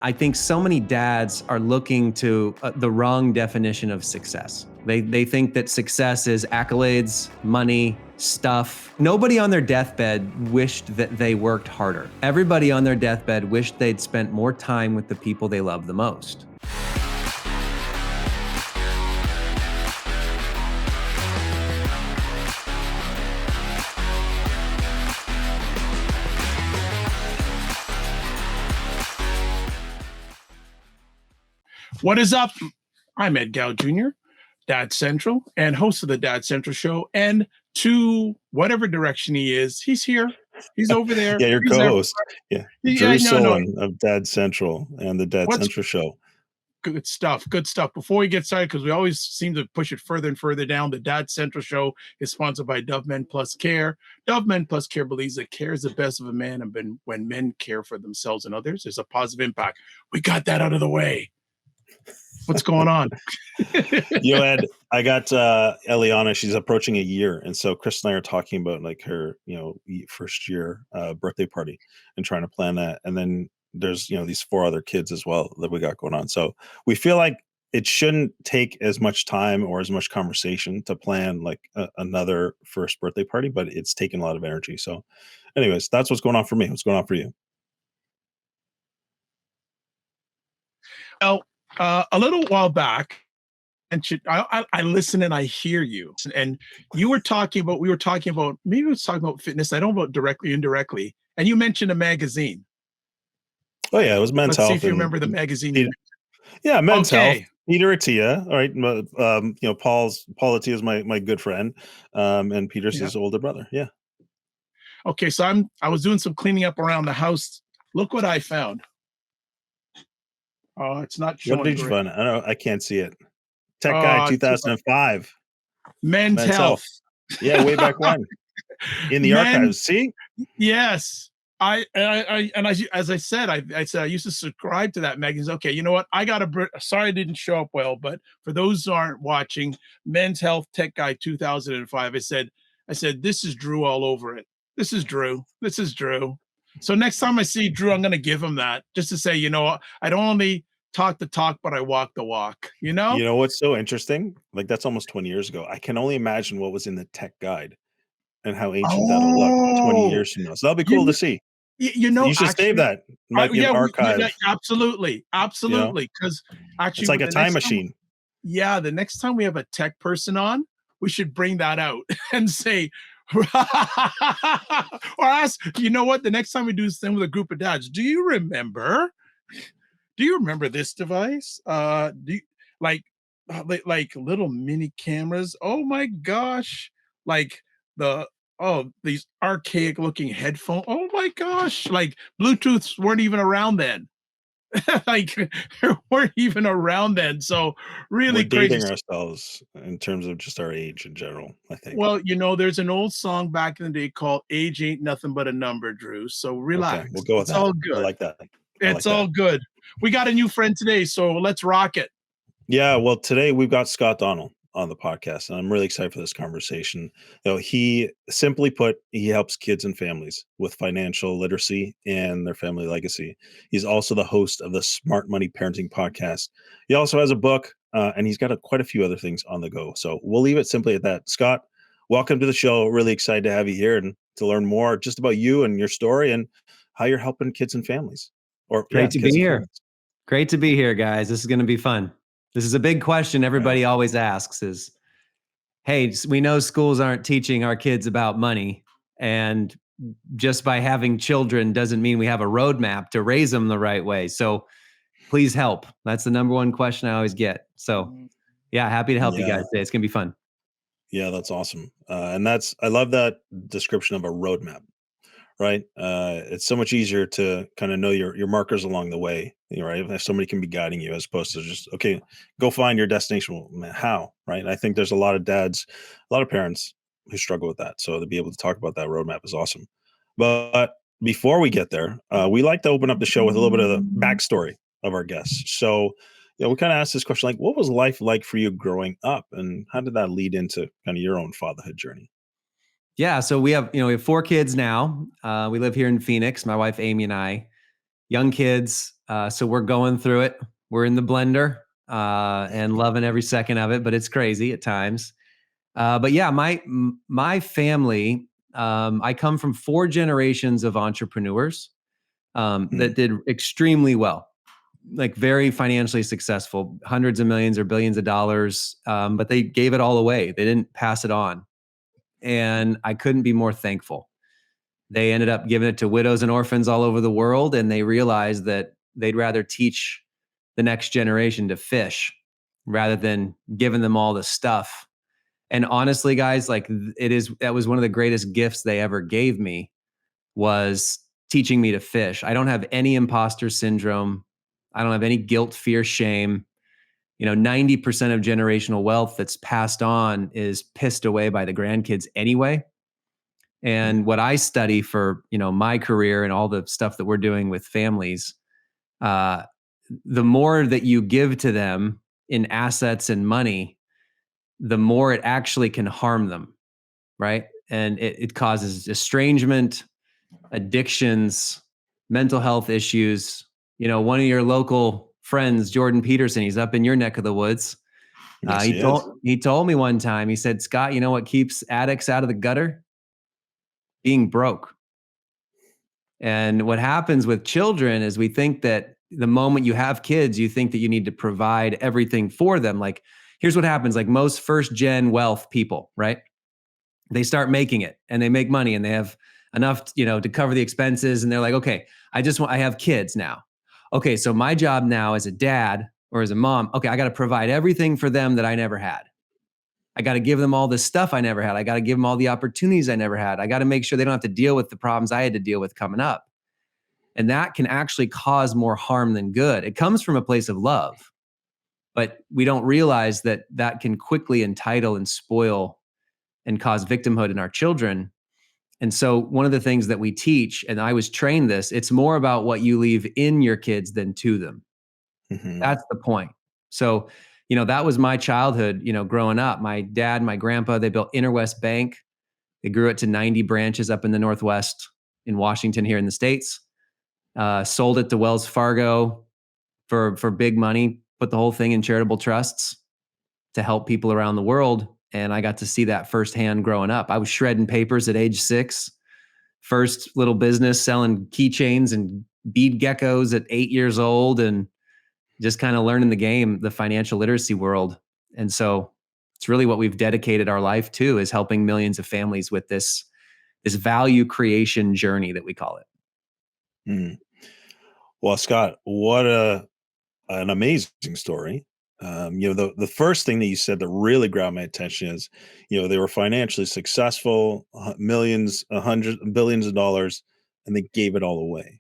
I think so many dads are looking to the wrong definition of success. They think that success is accolades, money, stuff. Nobody on their deathbed wished that they worked harder. Everybody on their deathbed wished they'd spent more time with the people they love the most. What is up? I'm Ed Gow Jr., Dad Central, and host of the Dad Central Show. And to whatever direction he is, he's here. He's over there. Yeah, your He's co-host. everywhere. Yeah, Drew Solon of Dad Central and the Dad What's Central Show. Good stuff. Good stuff. Before we get started, because we always seem to push it further and further down, the Dad Central Show is sponsored by Dove Men Plus Care. Dove Men Plus Care believes that care is the best of a man, and when men care for themselves and others, there's a positive impact. We got that out of the way. What's going on? Yo, Ed, I got Eliana. She's approaching a year. And so Chris and I are talking about like her, first year birthday party and trying to plan that. And then there's, these 4 other kids as well that we got going on. So we feel like it shouldn't take as much time or as much conversation to plan like another first birthday party, but it's taking a lot of energy. So anyways, that's what's going on for me. What's going on for you? Well, a little while back, and I listen and I hear you. And we were talking about maybe we was talking about fitness. I don't know about directly, indirectly. And you mentioned a magazine. Oh yeah, it was Men's Health. Let's see if you remember the magazine. Yeah, Men's Health. Peter Attia. All right, Paul Attia is my good friend, and Peter's his older brother. Yeah. Okay, so I was doing some cleaning up around the house. Look what I found. Oh, it's not showing. What did you find? I can't see it. Tech Guy 2005. Men's Health. Yeah, way back when. In the archives. See? Yes. As I said, I used to subscribe to that magazine. Okay, you know what? Sorry I didn't show up well, but for those who aren't watching, Men's Health Tech Guy 2005, I said, this is Drew all over it. This is Drew. So next time I see Drew, I'm going to give him that just to say, I don't only talk the talk, but I walk the walk, You know what's so interesting? Like that's almost 20 years ago. I can only imagine what was in the tech guide and how ancient that'll look 20 years from now. So that'll be cool to see. You should save that. It might be an archive. Absolutely. Because actually, it's like a time machine. The next time we have a tech person on, we should bring that out and say, or ask, the next time we do this thing with a group of dads, do you remember this device? Like little mini cameras? Oh my gosh. Like these archaic looking headphones. Oh my gosh. Like Bluetooths weren't even around then. Weren't even around then. So really we're dating ourselves in terms of just our age in general, I think. Well, there's an old song back in the day called "Age Ain't Nothing But a Number," Drew. So relax. Okay, we'll go with that. All good. I like that. It's all good. We got a new friend today, so let's rock it. Yeah, well, today we've got Scott Donnell on the podcast, and I'm really excited for this conversation. He simply put, he helps kids and families with financial literacy and their family legacy. He's also the host of the Smart Money Parenting podcast. He also has a book, and he's got quite a few other things on the go. So we'll leave it simply at that. Scott, welcome to the show. Really excited to have you here and to learn more just about you and your story and how you're helping kids and families. Great to be here. Great to be here, guys. This is going to be fun. This is a big question everybody always asks is, hey, we know schools aren't teaching our kids about money, and just by having children doesn't mean we have a roadmap to raise them the right way. So please help. That's the number one question I always get. So yeah, happy to help you guys today. It's going to be fun. Yeah, that's awesome. And I love that description of a roadmap. Right. It's so much easier to kind of know your markers along the way, right? If somebody can be guiding you as opposed to just, okay, go find your destination. Well, man, how, right? I think there's a lot of dads, a lot of parents who struggle with that. So to be able to talk about that roadmap is awesome. But before we get there, we like to open up the show with a little bit of the backstory of our guests. So, we kind of asked this question, like, what was life like for you growing up? And how did that lead into kind of your own fatherhood journey? Yeah, so we have 4 kids now. We live here in Phoenix, my wife Amy and I. young kids. So we're going through it. We're in the blender and loving every second of it, but it's crazy at times. But yeah, my family, I come from 4 generations of entrepreneurs that did extremely well, like very financially successful, hundreds of millions or billions of dollars, but they gave it all away. They didn't pass it on. And I couldn't be more thankful. They ended up giving it to widows and orphans all over the world, and they realized that they'd rather teach the next generation to fish rather than giving them all the stuff. And honestly, guys, like that was one of the greatest gifts they ever gave me, was teaching me to fish. I don't have any imposter syndrome. I don't have any guilt, fear, shame. 90% of generational wealth that's passed on is pissed away by the grandkids anyway. And what I study for, my career and all the stuff that we're doing with families, the more that you give to them in assets and money, the more it actually can harm them, right? And it causes estrangement, addictions, mental health issues. One of your local friends, Jordan Peterson, he's up in your neck of the woods. Yes, He told me one time, he said, Scott, you know what keeps addicts out of the gutter? Being broke. And what happens with children is we think that the moment you have kids, you think that you need to provide everything for them. Like, here's what happens, like most first gen wealth people, right? They start making it and they make money and they have enough, to cover the expenses. And they're like, okay, I have kids now. Okay, so my job now as a dad or as a mom, okay, I got to provide everything for them that I never had. I got to give them all the stuff I never had. I got to give them all the opportunities I never had. I got to make sure they don't have to deal with the problems I had to deal with coming up. And that can actually cause more harm than good. It comes from a place of love, but we don't realize that that can quickly entitle and spoil and cause victimhood in our children. And so one of the things that we teach, and I was trained this, it's more about what you leave in your kids than to them. That's the point. So, that was my childhood, growing up. My dad, my grandpa, they built Interwest Bank. They grew it to 90 branches up in the Northwest in Washington here in the States. Sold it to Wells Fargo for big money, put the whole thing in charitable trusts to help people around the world. And I got to see that firsthand growing up. I was shredding papers at age 6. First little business selling keychains and bead geckos at 8 years old, and just kind of learning the game, the financial literacy world. And so it's really what we've dedicated our life to, is helping millions of families with this value creation journey that we call it. Well, Scott, what an amazing story. The first thing that you said that really grabbed my attention is, they were financially successful, millions, hundreds, billions of dollars, and they gave it all away.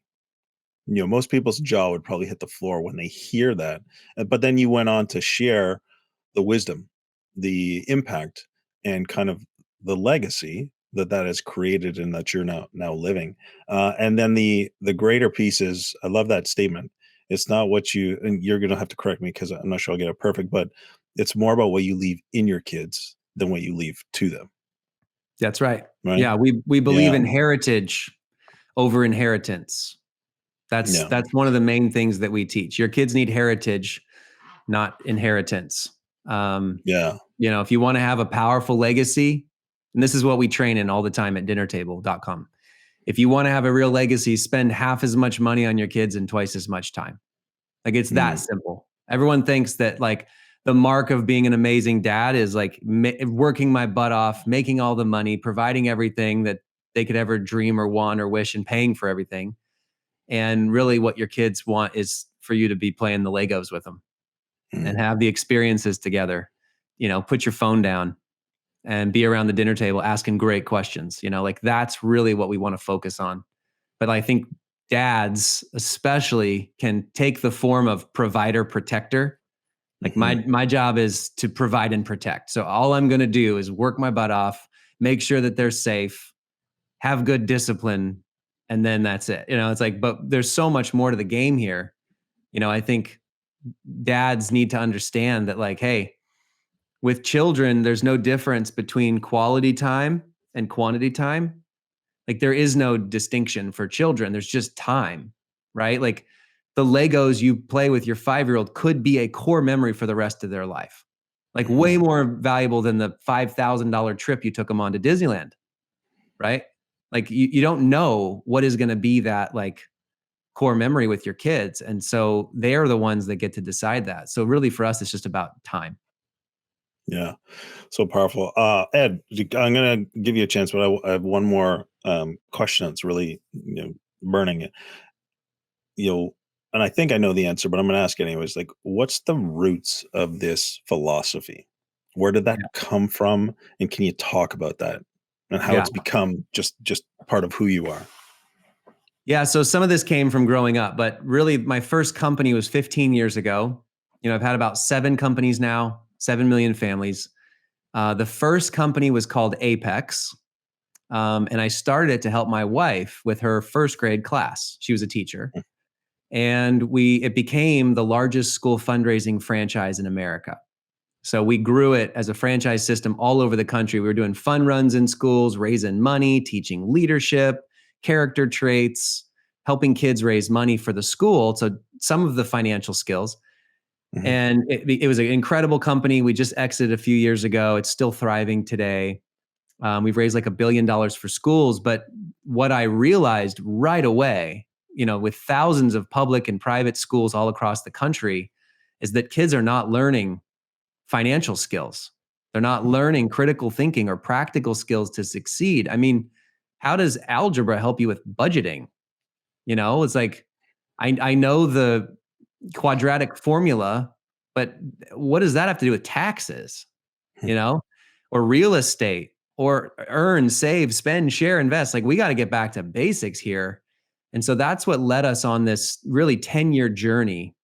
Most people's jaw would probably hit the floor when they hear that. But then you went on to share the wisdom, the impact, and kind of the legacy that has created and that you're now living. And then the greater piece is, I love that statement. It's not what you, and you're going to have to correct me because I'm not sure I'll get it perfect, but it's more about what you leave in your kids than what you leave to them. That's right. Right? Yeah, we believe Yeah. in heritage over inheritance. That's one of the main things that we teach. Your kids need heritage, not inheritance. If you want to have a powerful legacy, and this is what we train in all the time at dinnertable.com. If you want to have a real legacy, spend half as much money on your kids and twice as much time. Like, it's that simple. Everyone thinks that like the mark of being an amazing dad is like working my butt off, making all the money, providing everything that they could ever dream or want or wish, and paying for everything. And really what your kids want is for you to be playing the Legos with them and have the experiences together. Put your phone down and be around the dinner table asking great questions. Like, that's really what we want to focus on. But I think dads especially can take the form of provider protector. Like my job is to provide and protect. So all I'm going to do is work my butt off, make sure that they're safe, have good discipline, and then that's it. It's like, but there's so much more to the game here. I think dads need to understand that, like, hey, with children, there's no difference between quality time and quantity time. Like, there is no distinction for children. There's just time. right? Like the Legos you play with your 5-year-old could be a core memory for the rest of their life. Like way more valuable than the $5,000 trip you took them on to Disneyland, right? Like you don't know what is going to be that like core memory with your kids. And so they're the ones that get to decide that. So really for us, it's just about time. Yeah, so powerful. Ed, I'm gonna give you a chance, but I have one more question that's really burning it. You know, and I think I know the answer, but I'm gonna ask anyways. Like, what's the roots of this philosophy? Where did that Yeah. come from? And can you talk about that and how Yeah. it's become just part of who you are? Yeah. So some of this came from growing up, but really my first company was 15 years ago. I've had about 7 companies now, 7 million families. The first company was called Apex. And I started it to help my wife with her first grade class. She was a teacher. And it became the largest school fundraising franchise in America. So we grew it as a franchise system all over the country. We were doing fun runs in schools, raising money, teaching leadership, character traits, helping kids raise money for the school. So some of the financial skills. And it was an incredible company. We just exited a few years ago. It's still thriving today. We've raised like $1 billion for schools. But what I realized right away, with thousands of public and private schools all across the country, is that kids are not learning financial skills. They're not learning critical thinking or practical skills to succeed. I mean, how does algebra help you with budgeting? It's like, I know the quadratic formula, but what does that have to do with taxes, or real estate, or earn, save, spend, share, invest? Like we got to get back to basics here. And so that's what led us on this really 10-year journey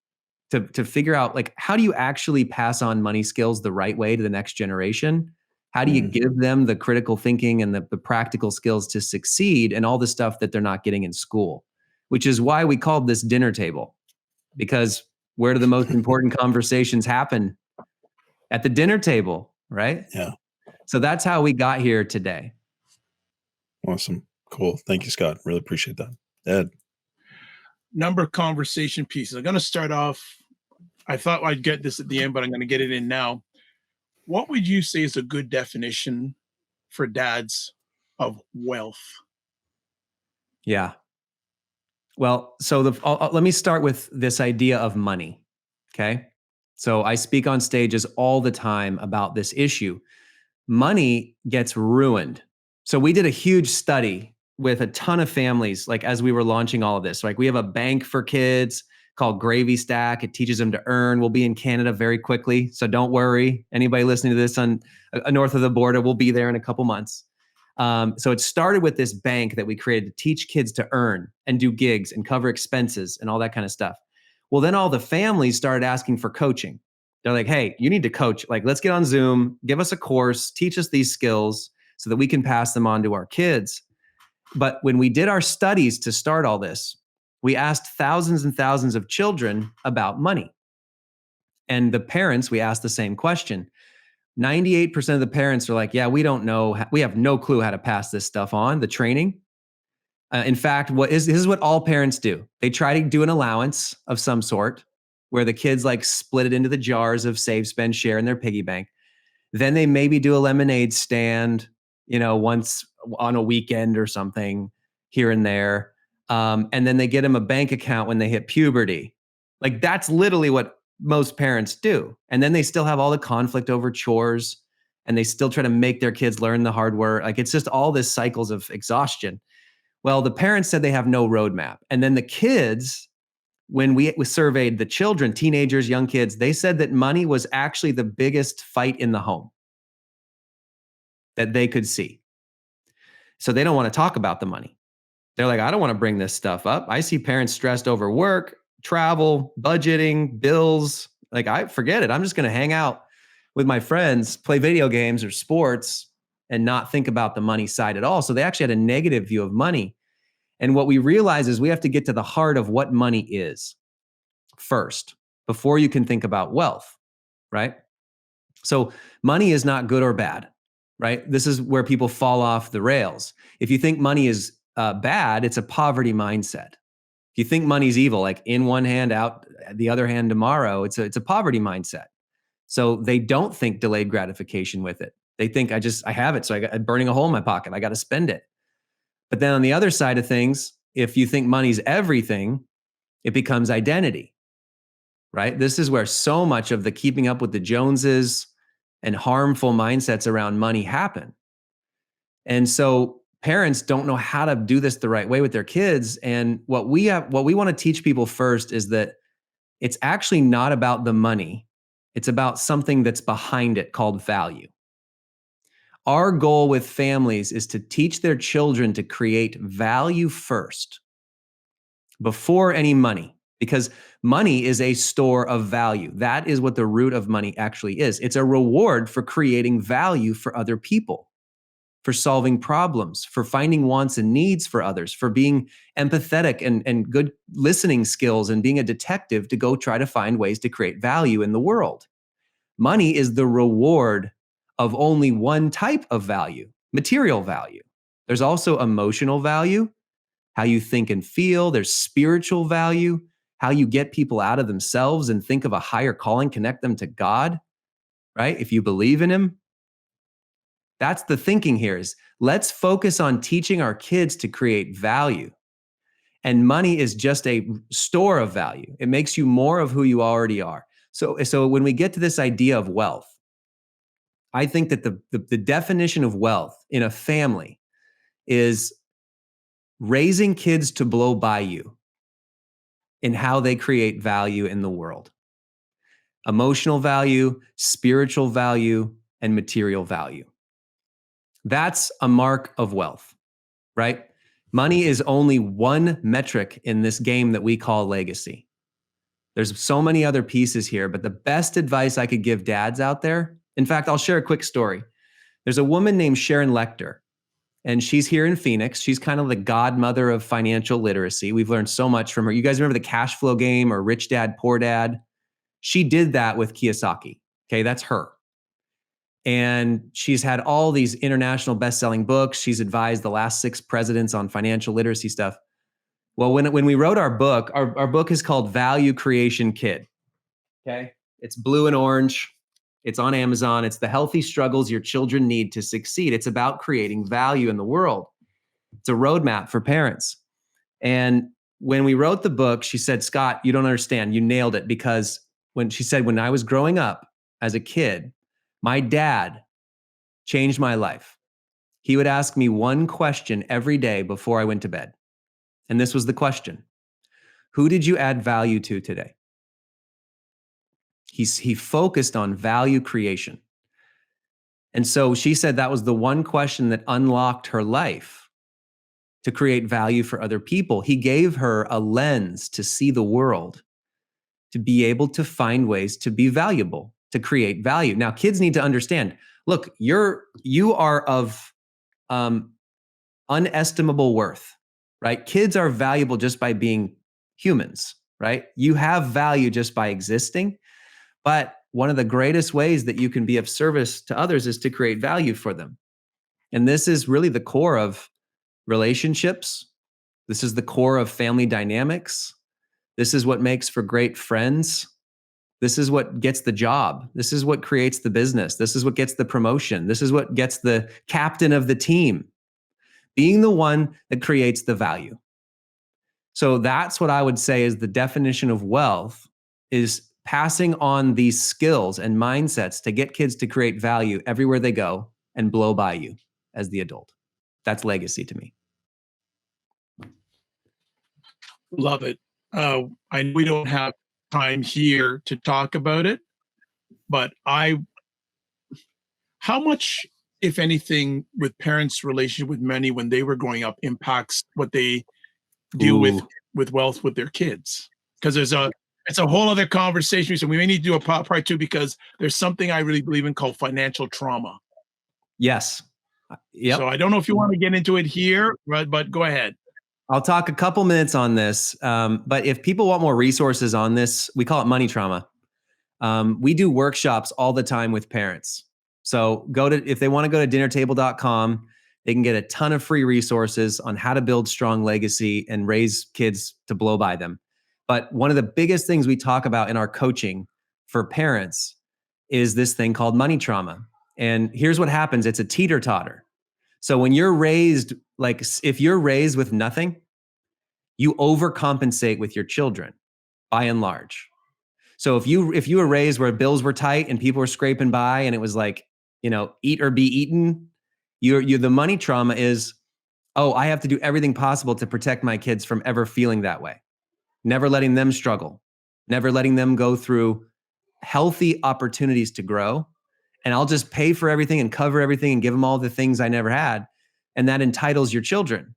to figure out, like, how do you actually pass on money skills the right way to the next generation? How do you give them the critical thinking and the practical skills to succeed and all the stuff that they're not getting in school? Which is why we called this dinner table, because where do the most important conversations happen? At the dinner table, right? Yeah. So that's how we got here today. Awesome. Cool. Thank you, Scott. Really appreciate that. Ed. Number of conversation pieces. I'm going to start off. I thought I'd get this at the end, but I'm going to get it in now. What would you say is a good definition for dads of wealth? Yeah. Well, so let me start with this idea of money. Okay. So I speak on stages all the time about this issue. Money gets ruined. So we did a huge study with a ton of families, like as we were launching all of this. Like we have a bank for kids called GravyStack. It teaches them to earn. We'll be in Canada very quickly. So don't worry. Anybody listening to this on north of the border, we'll be there in a couple months. So it started with this bank that we created to teach kids to earn and do gigs and cover expenses and all that kind of stuff. Well, then all the families started asking for coaching. They're like, hey, you need to coach. Like, let's get on Zoom, give us a course, teach us these skills so that we can pass them on to our kids. But when we did our studies to start all this, we asked thousands and thousands of children about money. And the parents, we asked the same question. 98% of the parents are like, yeah, we don't know. We have no clue how to pass this stuff on, the training. In fact, this is what all parents do. They try to do an allowance of some sort where the kids like split it into the jars of save, spend, share in their piggy bank. Then they maybe do a lemonade stand, once on a weekend or something here and there. And then they get them a bank account when they hit puberty. Like that's literally what most parents do. And then they still have all the conflict over chores and they still try to make their kids learn the hard work. Like it's just all this cycles of exhaustion. Well, the parents said they have no roadmap. And then the kids, when we surveyed the children, teenagers, young kids, they said that money was actually the biggest fight in the home that they could see. So they don't want to talk about the money. They're like, I don't want to bring this stuff up. I see parents stressed over work, travel, budgeting, bills. Like, I forget it. I'm just going to hang out with my friends, play video games or sports, and not think about the money side at all. So they actually had a negative view of money. And what we realize is we have to get to the heart of what money is first, before you can think about wealth, right? So money is not good or bad, right? This is where people fall off the rails. If you think money is bad, it's a poverty mindset. If you think money's evil, like in one hand, out the other hand tomorrow, it's a poverty mindset. So they don't think delayed gratification with it. They think I have it, so I got burning a hole in my pocket. I got to spend it. But then on the other side of things, if you think money's everything, it becomes identity, right? This is where so much of the keeping up with the Joneses and harmful mindsets around money happen. And so parents don't know how to do this the right way with their kids. And what we want to teach people first is that it's actually not about the money. It's about something that's behind it called value. Our goal with families is to teach their children to create value first before any money, because money is a store of value. That is what the root of money actually is. It's a reward for creating value for other people, for solving problems, for finding wants and needs for others, for being empathetic and good listening skills and being a detective to go try to find ways to create value in the world. Money is the reward of only one type of value, material value. There's also emotional value, how you think and feel. There's spiritual value, how you get people out of themselves and think of a higher calling, connect them to God, right? If you believe in him. That's the thinking here is let's focus on teaching our kids to create value. And money is just a store of value. It makes you more of who you already are. So when we get to this idea of wealth, I think that the definition of wealth in a family is raising kids to blow by you in how they create value in the world. Emotional value, spiritual value, and material value. That's a mark of wealth, right? Money is only one metric in this game that we call legacy. There's so many other pieces here, but the best advice I could give dads out there, in fact, I'll share a quick story. There's a woman named Sharon Lecter, and she's here in Phoenix. She's kind of the godmother of financial literacy. We've learned so much from her. You guys remember the cash flow game or Rich Dad, Poor Dad? She did that with Kiyosaki. Okay, that's her. And she's had all these international best-selling books. She's advised the last 6 presidents on financial literacy stuff. Well, when we wrote our book is called Value Creation Kid. Okay, it's blue and orange. It's on Amazon. It's the healthy struggles your children need to succeed. It's about creating value in the world. It's a roadmap for parents. And when we wrote the book, she said, Scott, you don't understand. You nailed it. Because when I was growing up as a kid, my dad changed my life. He would ask me one question every day before I went to bed. And this was the question: who did you add value to today? He focused on value creation. And so she said that was the one question that unlocked her life to create value for other people. He gave her a lens to see the world, to be able to find ways to be valuable, to create value. Now, kids need to understand, look, you are of unestimable worth, right? Kids are valuable just by being humans, right? You have value just by existing. But one of the greatest ways that you can be of service to others is to create value for them. And this is really the core of relationships. This is the core of family dynamics. This is what makes for great friends. This is what gets the job. This is what creates the business. This is what gets the promotion. This is what gets the captain of the team. Being the one that creates the value. So that's what I would say is the definition of wealth, is passing on these skills and mindsets to get kids to create value everywhere they go and blow by you as the adult. That's legacy to me. Love it. We don't have time here to talk about it, but how much, if anything, with parents' relationship with money when they were growing up impacts what they do with wealth with their kids? Because it's a whole other conversation. So we may need to do a part 2, because there's something I really believe in called financial trauma. Yes. Yep. So I don't know if you want to get into it here, but go ahead. I'll talk a couple minutes on this. But if people want more resources on this, we call it money trauma. We do workshops all the time with parents. So if they want to go to dinnertable.com, They can get a ton of free resources on how to build strong legacy and raise kids to blow by them. But one of the biggest things we talk about in our coaching for parents is this thing called money trauma. And here's what happens. It's a teeter-totter. So when you're raised, like if you're raised with nothing, you overcompensate with your children by and large. So if you were raised where bills were tight and people were scraping by and it was like, eat or be eaten, the money trauma is, oh, I have to do everything possible to protect my kids from ever feeling that way. Never letting them struggle, never letting them go through healthy opportunities to grow. And I'll just pay for everything and cover everything and give them all the things I never had. And that entitles your children,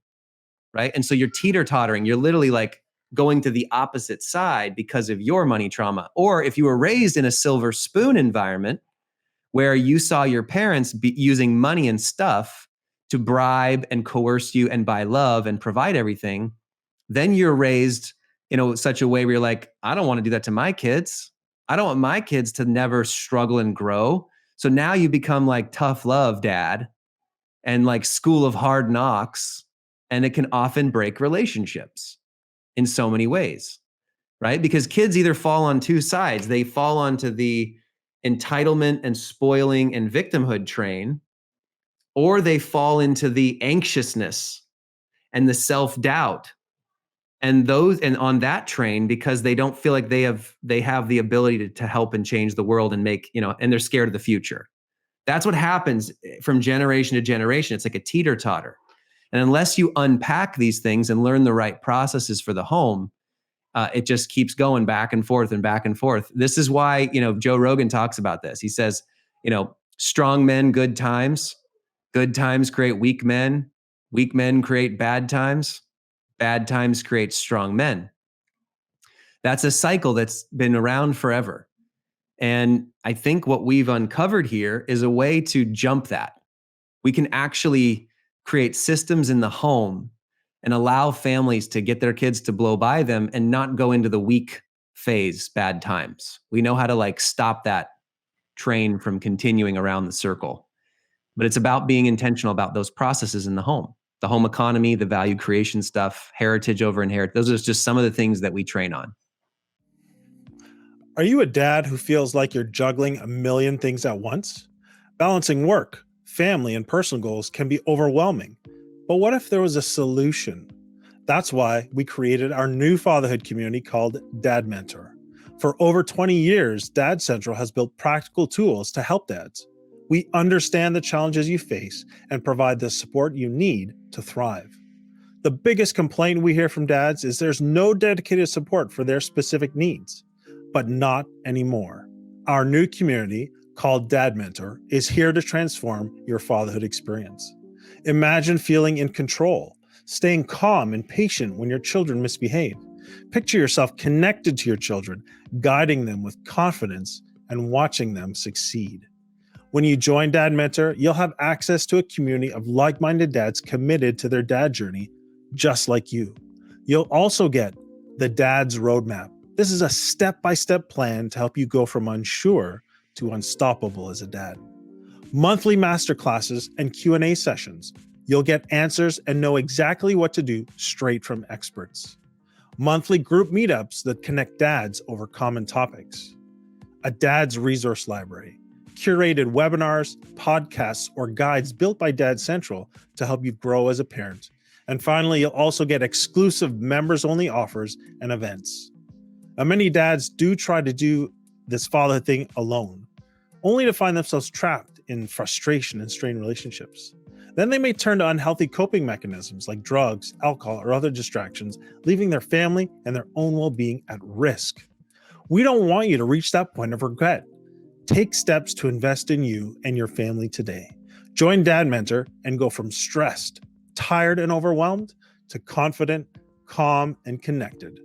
right? And so you're teeter-tottering. You're literally like going to the opposite side because of your money trauma. Or if you were raised in a silver spoon environment where you saw your parents using money and stuff to bribe and coerce you and buy love and provide everything, then you're raised in such a way where you're like, I don't want to do that to my kids. I don't want my kids to never struggle and grow. So now you become like tough love dad and like school of hard knocks, and it can often break relationships in so many ways, right? Because kids either fall on two sides. They fall onto the entitlement and spoiling and victimhood train, or they fall into the anxiousness and the self-doubt and on that train, because they don't feel like they have the ability to help and change the world and make, and they're scared of the future. That's what happens from generation to generation. It's like a teeter-totter. And unless you unpack these things and learn the right processes for the home, it just keeps going back and forth and back and forth. This is why, Joe Rogan talks about this. He says, strong men, good times create weak men create bad times create strong men. That's a cycle that's been around forever. And I think what we've uncovered here is a way to jump that. We can actually create systems in the home and allow families to get their kids to blow by them and not go into the weak phase, bad times. We know how to like stop that train from continuing around the circle. But it's about being intentional about those processes in the home economy, the value creation stuff, heritage over inherit. Those are just some of the things that we train on. Are you a dad who feels like you're juggling a million things at once? Balancing work, family, and personal goals can be overwhelming. But what if there was a solution? That's why we created our new fatherhood community called Dad Mentor. For over 20 years, Dad Central has built practical tools to help dads. We understand the challenges you face and provide the support you need to thrive. The biggest complaint we hear from dads is there's no dedicated support for their specific needs. But not anymore. Our new community, called Dad Mentor, is here to transform your fatherhood experience. Imagine feeling in control, staying calm and patient when your children misbehave. Picture yourself connected to your children, guiding them with confidence and watching them succeed. When you join Dad Mentor, you'll have access to a community of like-minded dads committed to their dad journey, just like you. You'll also get the Dad's Roadmap. This is a step-by-step plan to help you go from unsure to unstoppable as a dad. Monthly masterclasses and Q&A sessions. You'll get answers and know exactly what to do straight from experts. Monthly group meetups that connect dads over common topics. A dad's resource library. Curated webinars, podcasts, or guides built by Dad Central to help you grow as a parent. And finally, you'll also get exclusive members-only offers and events. Now, many dads do try to do this fatherhood thing alone, only to find themselves trapped in frustration and strained relationships. Then they may turn to unhealthy coping mechanisms like drugs, alcohol, or other distractions, leaving their family and their own well-being at risk. We don't want you to reach that point of regret. Take steps to invest in you and your family today. Join Dad Mentor and go from stressed, tired, and overwhelmed to confident, calm, and connected.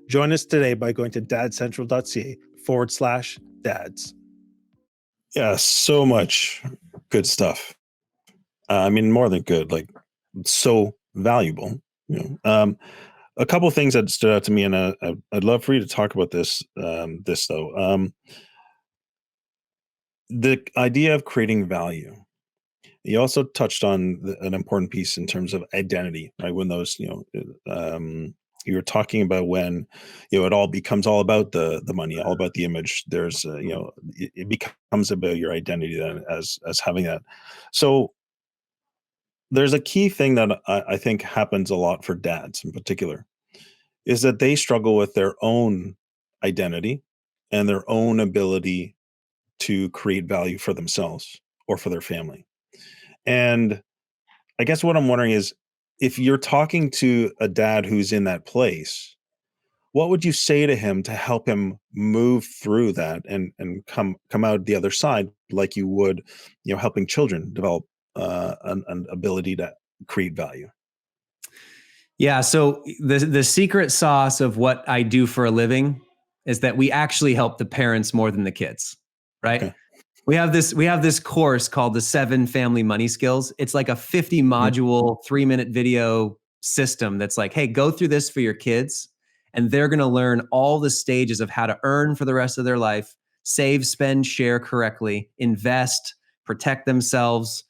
Join us today by going to dadcentral.ca/dads. Yeah, so much good stuff. I mean, more than good, like so valuable. A couple of things that stood out to me, and I'd love for you to talk about this. The idea of creating value. You also touched on an important piece in terms of identity, right? When those, you were talking about when, it all becomes all about the money, all about the image. There's, it becomes about your identity then as having that. So there's a key thing that I think happens a lot for dads in particular is that they struggle with their own identity and their own ability to create value for themselves or for their family. And I guess what I'm wondering is if you're talking to a dad who's in that place, what would you say to him to help him move through that and come out the other side like you would, helping children develop an ability to create value? Yeah. So the secret sauce of what I do for a living is that we actually help the parents more than the kids, right? Okay. We have this course called the 7 Family Money Skills. It's like a 50 Mhm. module 3-minute video system that's like, hey, go through this for your kids, and they're going to learn all the stages of how to earn for the rest of their life, save, spend, share correctly, invest, protect themselves,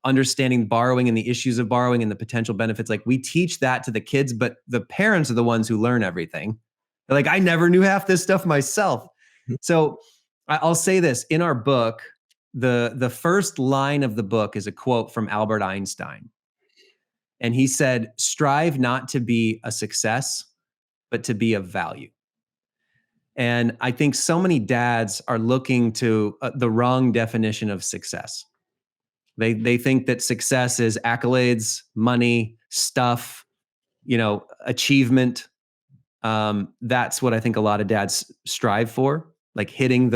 understanding borrowing and the issues of borrowing and the potential benefits. Like, we teach that to the kids, but the parents are the ones who learn everything. They're like, I never knew half this stuff myself. So I'll say this: in our book, the first line of the book is a quote from Albert Einstein. And he said, strive not to be a success, but to be of value. And I think so many dads are looking to the wrong definition of success. They think that success is accolades, money, stuff, achievement. That's what I think a lot of dads strive for, like hitting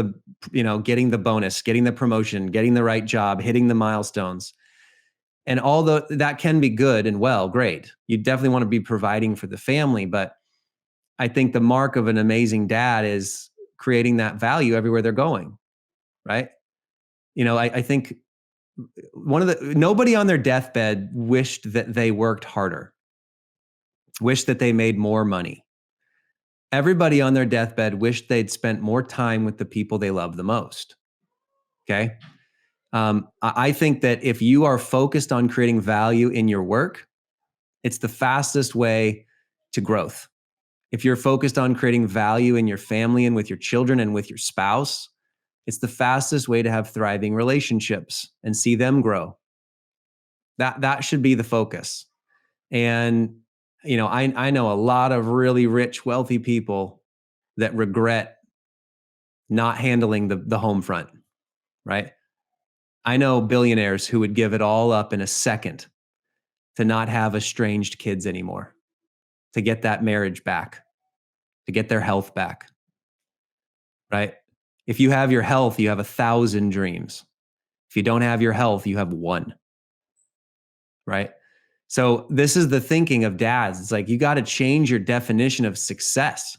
getting the bonus, getting the promotion, getting the right job, hitting the milestones. And although that can be good and great, you definitely want to be providing for the family. But I think the mark of an amazing dad is creating that value everywhere they're going, right? I think nobody on their deathbed wished that they worked harder, wished that they made more money. Everybody on their deathbed wished they'd spent more time with the people they love the most. Okay. I think that if you are focused on creating value in your work, it's the fastest way to growth. If you're focused on creating value in your family and with your children and with your spouse, it's the fastest way to have thriving relationships and see them grow. That should be the focus. And I know a lot of really rich, wealthy people that regret not handling the home front, right? I know billionaires who would give it all up in a second to not have estranged kids anymore, to get that marriage back, to get their health back, right? If you have your health, you have 1,000 dreams. If you don't have your health, you have one, right? So this is the thinking of dads. It's like, you got to change your definition of success.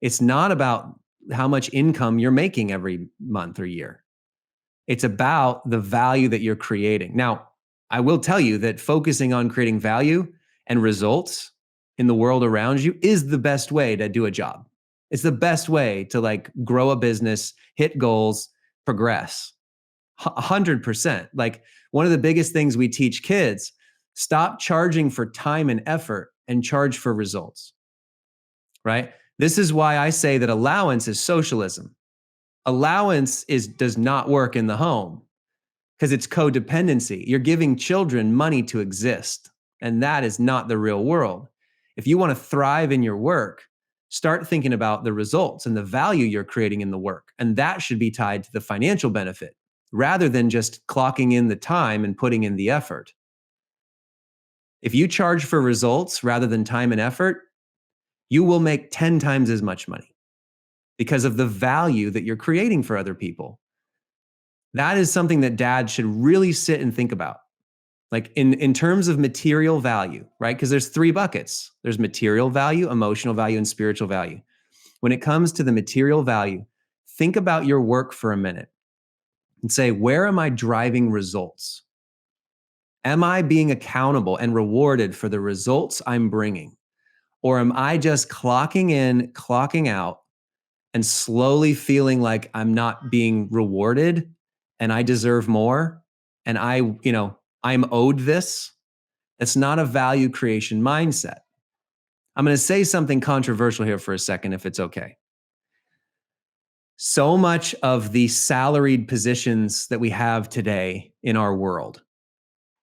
It's not about how much income you're making every month or year. It's about the value that you're creating. Now, I will tell you that focusing on creating value and results in the world around you is the best way to do a job. It's the best way to grow a business, hit goals, progress. 100%. Like, one of the biggest things we teach kids, stop charging for time and effort and charge for results, right? This is why I say that allowance is socialism. Allowance does not work in the home because it's codependency. You're giving children money to exist, and that is not the real world. If you want to thrive in your work, start thinking about the results and the value you're creating in the work. And that should be tied to the financial benefit rather than just clocking in the time and putting in the effort. If you charge for results rather than time and effort, you will make 10 times as much money because of the value that you're creating for other people. That is something that dads should really sit and think about. Like, in terms of material value, right? Because there's 3 buckets. There's material value, emotional value, and spiritual value. When it comes to the material value, think about your work for a minute and say, where am I driving results? Am I being accountable and rewarded for the results I'm bringing? Or am I just clocking in, clocking out, and slowly feeling like I'm not being rewarded and I deserve more? and I'm owed this. It's not a value creation mindset. I'm going to say something controversial here for a second, if it's okay. So much of the salaried positions that we have today in our world,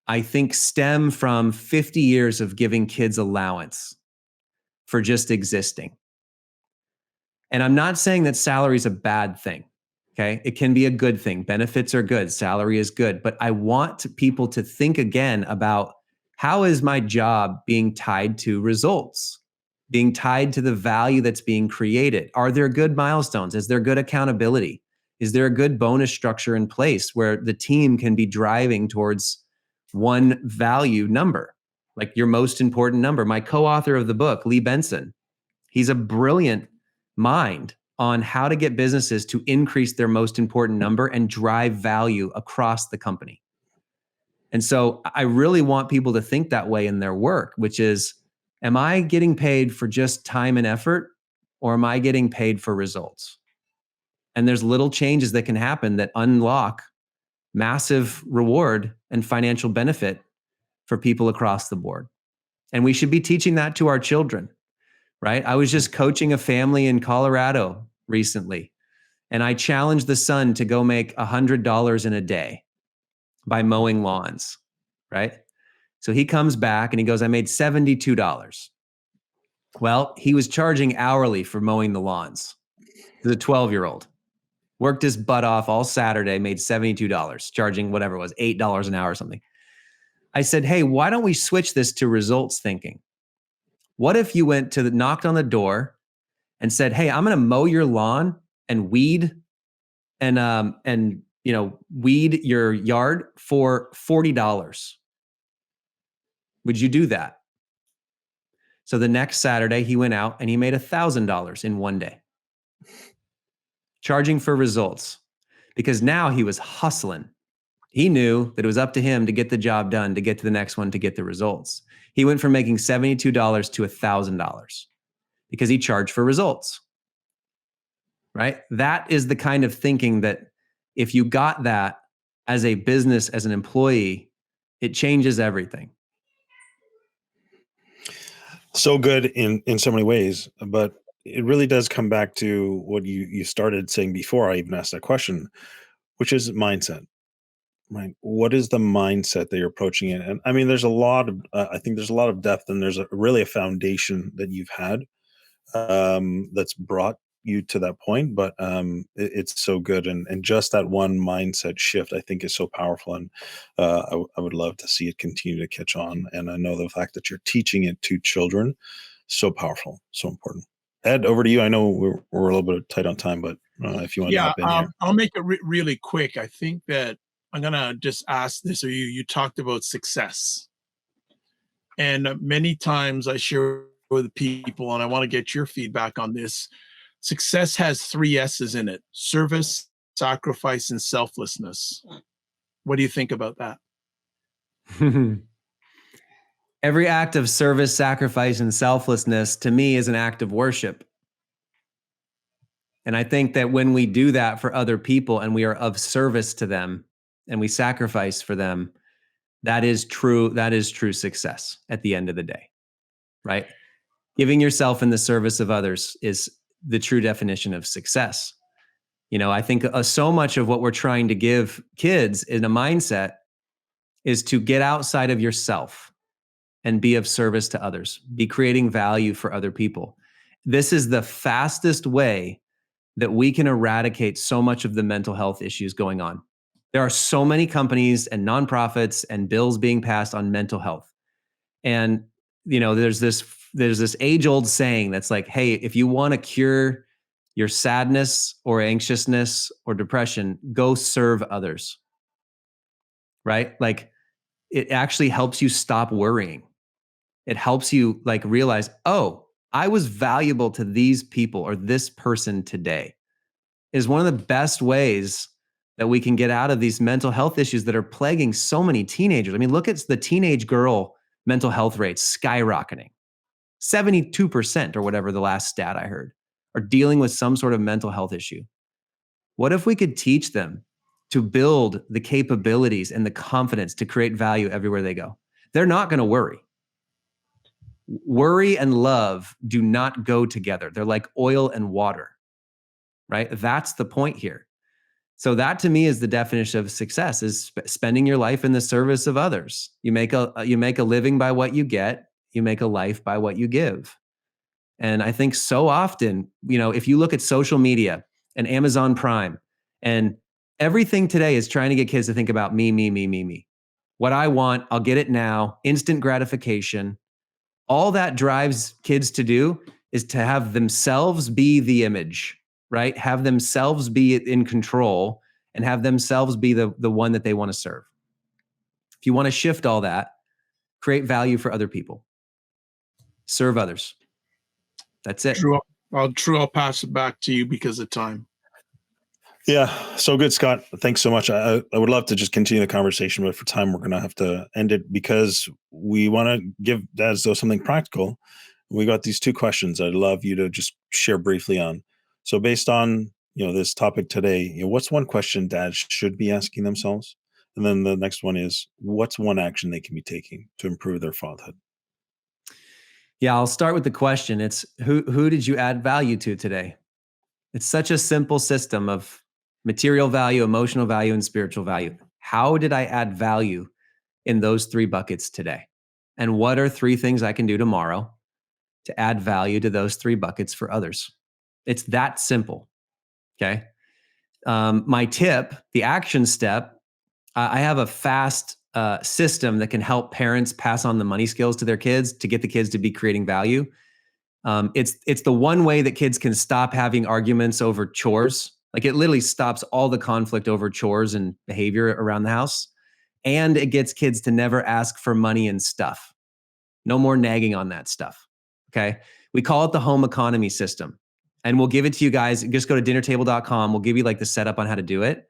I think, stem from 50 years of giving kids allowance for just existing. And I'm not saying that salary is a bad thing. Okay. It can be a good thing. Benefits are good. Salary is good. But I want people to think again about, how is my job being tied to results, being tied to the value that's being created? Are there good milestones? Is there good accountability? Is there a good bonus structure in place where the team can be driving towards one value number, like your most important number? My co-author of the book, Lee Benson, he's a brilliant mind on how to get businesses to increase their most important number and drive value across the company. And so I really want people to think that way in their work, which is, am I getting paid for just time and effort, or am I getting paid for results? And there's little changes that can happen that unlock massive reward and financial benefit for people across the board. And we should be teaching that to our children, right? I was just coaching a family in Colorado recently, and I challenged the son to go make $100 in a day by mowing lawns, right? So he comes back and he goes, I made $72. Well, he was charging hourly for mowing the lawns. The 12-year-old worked his butt off all Saturday, made $72, charging whatever it was, $8 an hour or something. I said, hey, why don't we switch this to results thinking? What if you knocked on the door and said, hey, I'm going to mow your lawn and weed and weed your yard for $40. Would you do that? So the next Saturday he went out and he made $1,000 in one day, charging for results, because now he was hustling. He knew that it was up to him to get the job done, to get to the next one, to get the results. He went from making $72 to $1,000 because he charged for results, right? That is the kind of thinking that if you got that as a business, as an employee, it changes everything. So good in so many ways, but it really does come back to what you started saying before I even asked that question, which is mindset, right? What is the mindset that you're approaching it? And I mean, there's a lot of, I think there's a lot of depth, and there's really a foundation that you've had that's brought you to that point, but it's so good. And just that one mindset shift, I think, is so powerful. And I would love to see it continue to catch on. And I know the fact that you're teaching it to children, so powerful, so important. Ed, over to you. I know we're a little bit tight on time, but if you want to hop in here. I'll make it really quick. I think that I'm going to just ask this. You talked about success. And many times I share with people, and I want to get your feedback on this. Success has 3 S's in it: service, sacrifice, and selflessness. What do you think about that? Every act of service, sacrifice, and selflessness to me is an act of worship. And I think that when we do that for other people and we are of service to them and we sacrifice for them, that is true success at the end of the day, right? Giving yourself in the service of others is the true definition of success. I think so much of what we're trying to give kids in a mindset is to get outside of yourself and be of service to others, be creating value for other people. This is the fastest way that we can eradicate so much of the mental health issues going on. There are so many companies and nonprofits and bills being passed on mental health. And, there's this age-old saying that's like, hey, if you want to cure your sadness or anxiousness or depression, go serve others, right? Like, it actually helps you stop worrying. It helps you realize, oh, I was valuable to these people or this person today. Is one of the best ways that we can get out of these mental health issues that are plaguing so many teenagers. I mean, look at the teenage girl mental health rates skyrocketing. 72% or whatever the last stat I heard are dealing with some sort of mental health issue. What if we could teach them to build the capabilities and the confidence to create value everywhere they go. They're not going to worry. Worry and love do not go together. They're like oil and water, right? That's the point here. So that to me is the definition of success, is spending your life in the service of others. You make a living by what you get. You make a life by what you give. And I think so often, if you look at social media and Amazon Prime, and everything today is trying to get kids to think about me, me, me, me, me. What I want, I'll get it now, instant gratification. All that drives kids to do is to have themselves be the image, right? Have themselves be in control and have themselves be the one that they want to serve. If you want to shift all that, create value for other people, serve others. That's it. True. I'll pass it back to you because of time. Yeah, so good, Scott. Thanks so much. I would love to just continue the conversation, but for time, we're going to have to end it because we want to give dads though something practical. We got these 2 questions I'd love you to just share briefly on. So based on this topic today, what's one question dads should be asking themselves? And then the next one is, what's one action they can be taking to improve their fatherhood? Yeah, I'll start with the question. It's who did you add value to today? It's such a simple system of material value, emotional value, and spiritual value. How did I add value in those 3 buckets today? And what are 3 things I can do tomorrow to add value to those 3 buckets for others? It's that simple. Okay. My tip, the action step, I have a fast system that can help parents pass on the money skills to their kids to get the kids to be creating value. It's the one way that kids can stop having arguments over chores. Like it literally stops all the conflict over chores and behavior around the house. And it gets kids to never ask for money and stuff. No more nagging on that stuff. Okay. We call it the home economy system. And we'll give it to you guys. Just go to dinnertable.com. We'll give you like the setup on how to do it.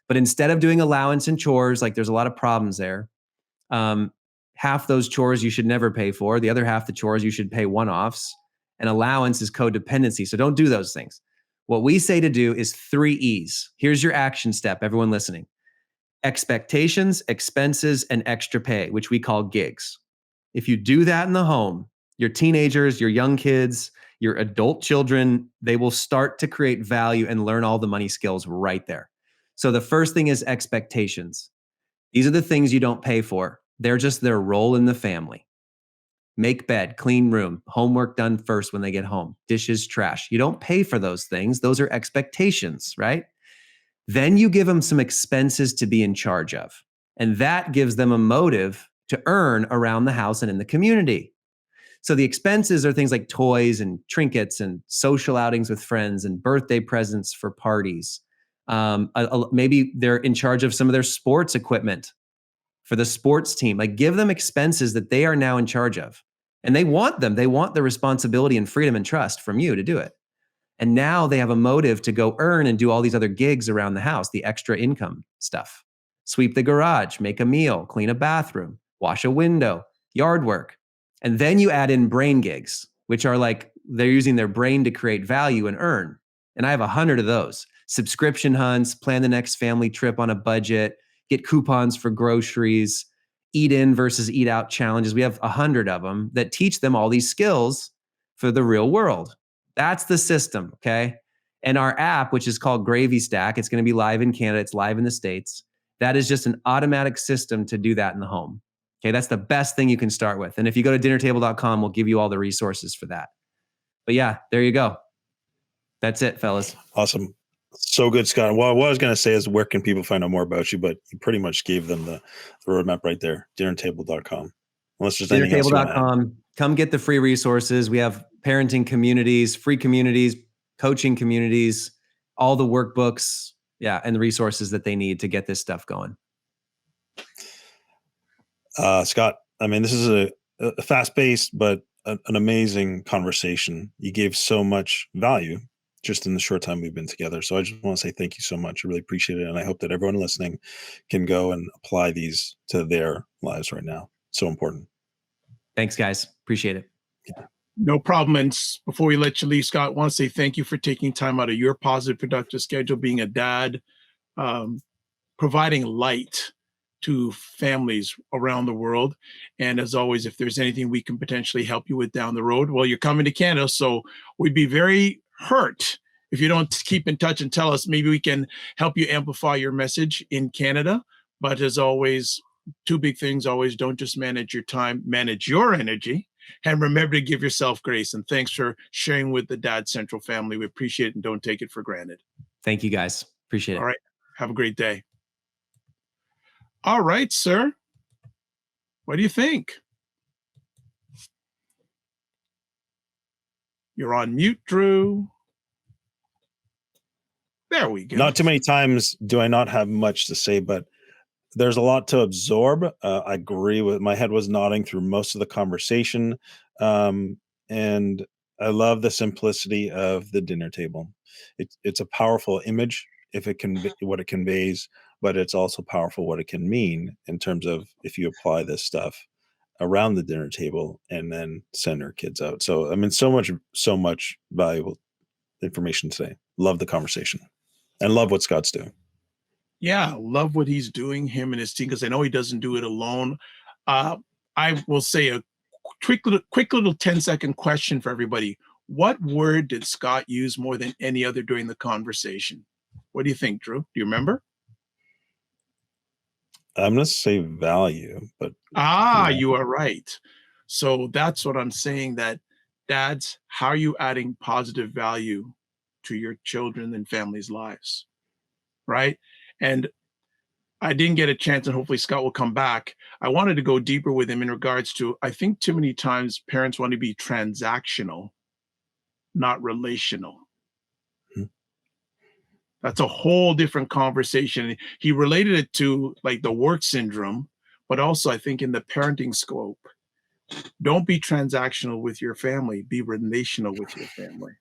But instead of doing allowance and chores, like there's a lot of problems there. Half those chores you should never pay for. The other half the chores you should pay one-offs. And allowance is codependency. So don't do those things. What we say to do is 3 E's. Here's your action step, everyone listening. Expectations, expenses, and extra pay, which we call gigs. If you do that in the home, your teenagers, your young kids, your adult children, they will start to create value and learn all the money skills right there. So the first thing is expectations. These are the things you don't pay for. They're just their role in the family. Make bed, clean room, homework done first when they get home, dishes, trash. You don't pay for those things. Those are expectations, right? Then you give them some expenses to be in charge of. And that gives them a motive to earn around the house and in the community. So the expenses are things like toys and trinkets and social outings with friends and birthday presents for parties. Maybe they're in charge of some of their sports equipment for the sports team. Like give them expenses that they are now in charge of. And they want them. They want the responsibility and freedom and trust from you to do it. And now they have a motive to go earn and do all these other gigs around the house, the extra income stuff. Sweep the garage, make a meal, clean a bathroom, wash a window, yard work. And then you add in brain gigs, which are like they're using their brain to create value and earn. And I have 100 of those. Subscription hunts, plan the next family trip on a budget, get coupons for groceries, eat in versus eat out challenges. We have 100 of them that teach them all these skills for the real world. That's the system, okay? And our app, which is called GravyStack, it's going to be live in Canada. It's live in the States. That is just an automatic system to do that in the home. Okay, that's the best thing you can start with. And if you go to dinnertable.com, we'll give you all the resources for that. But yeah, there you go. That's it, fellas. Awesome. So good, Scott. Well, what I was going to say is where can people find out more about you, but you pretty much gave them the roadmap right there, dinnertable.com. Unless there's anything else you want to add. Dinnertable.com. Come get the free resources. We have parenting communities, free communities, coaching communities, all the workbooks, and the resources that they need to get this stuff going. Scott, I mean, this is a fast-paced but an amazing conversation. You gave so much value just in the short time we've been together. So I just want to say thank you so much. I really appreciate it. And I hope that everyone listening can go and apply these to their lives right now. So important. Thanks, guys. Appreciate it. Yeah. No problem. And before we let you leave, Scott, I want to say thank you for taking time out of your positive, productive schedule, being a dad, providing light to families around the world. And as always, if there's anything we can potentially help you with down the road, well, you're coming to Canada, so we'd be very hurt if you don't keep in touch and tell us. Maybe we can help you amplify your message in Canada. But as always, two big things always: don't just manage your time, manage your energy, and remember to give yourself grace. And thanks for sharing with the Dad Central family. We appreciate it and don't take it for granted. Thank you, guys. Appreciate it. All right. Have a great day. All right, sir. What do you think? You're on mute, Drew. There we go. Not too many times do I not have much to say, but there's a lot to absorb. I agree with, my head was nodding through most of the conversation. And I love the simplicity of the dinner table. It's a powerful image if it can, what it conveys, but it's also powerful what it can mean in terms of if you apply this stuff around the dinner table and then send our kids out. So, I mean, so much valuable information today. Love the conversation and love what Scott's doing. Yeah, love what he's doing, him and his team, because I know he doesn't do it alone. I will say a quick little 10-second question for everybody. What word did Scott use more than any other during the conversation? What do you think, Drew? Do you remember? I'm going to say value, but you are right. So that's what I'm saying, that dads, how are you adding positive value to your children and families' lives? Right? And I didn't get a chance, and hopefully Scott will come back. I wanted to go deeper with him in regards to, I think too many times parents want to be transactional, not relational. That's a whole different conversation. He related it to like the work syndrome, but also I think in the parenting scope, don't be transactional with your family, be relational with your family.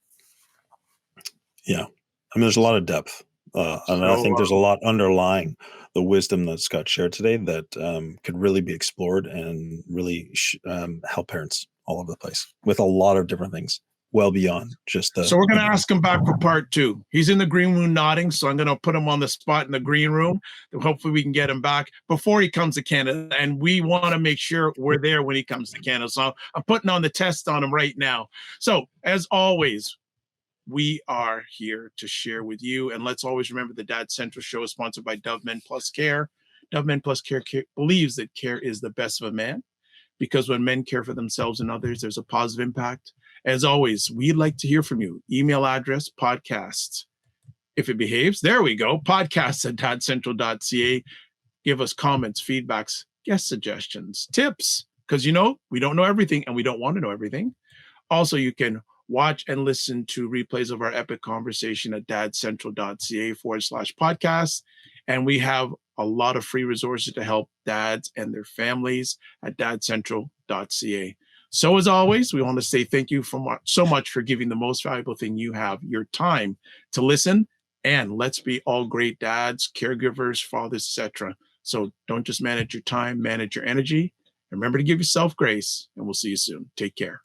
Yeah. I mean, there's a lot of depth. And I think there's a lot underlying the wisdom that Scott shared today that could really be explored and really help parents all over the place with a lot of different things, well beyond just the. So we're going to ask him back for part 2. He's in the green room nodding, so I'm going to put him on the spot in the green room. Hopefully we can get him back before he comes to Canada, and we want to make sure we're there when he comes to Canada. So I'm putting on the test on him right now. So as always, we are here to share with you. And let's always remember the Dad Central Show is sponsored by Dove Men Plus Care. Dove Men Plus Care believes that care is the best of a man, because when men care for themselves and others, there's a positive impact. As always, we'd like to hear from you. Email address, podcasts, if it behaves. There we go. podcasts@dadcentral.ca. Give us comments, feedbacks, guest suggestions, tips, because we don't know everything and we don't want to know everything. Also, you can watch and listen to replays of our epic conversation at dadcentral.ca/podcast. And we have a lot of free resources to help dads and their families at dadcentral.ca. So as always, we want to say thank you so much for giving the most valuable thing you have, your time to listen. And let's be all great dads, caregivers, fathers, etc. So don't just manage your time, manage your energy. Remember to give yourself grace, and we'll see you soon. Take care.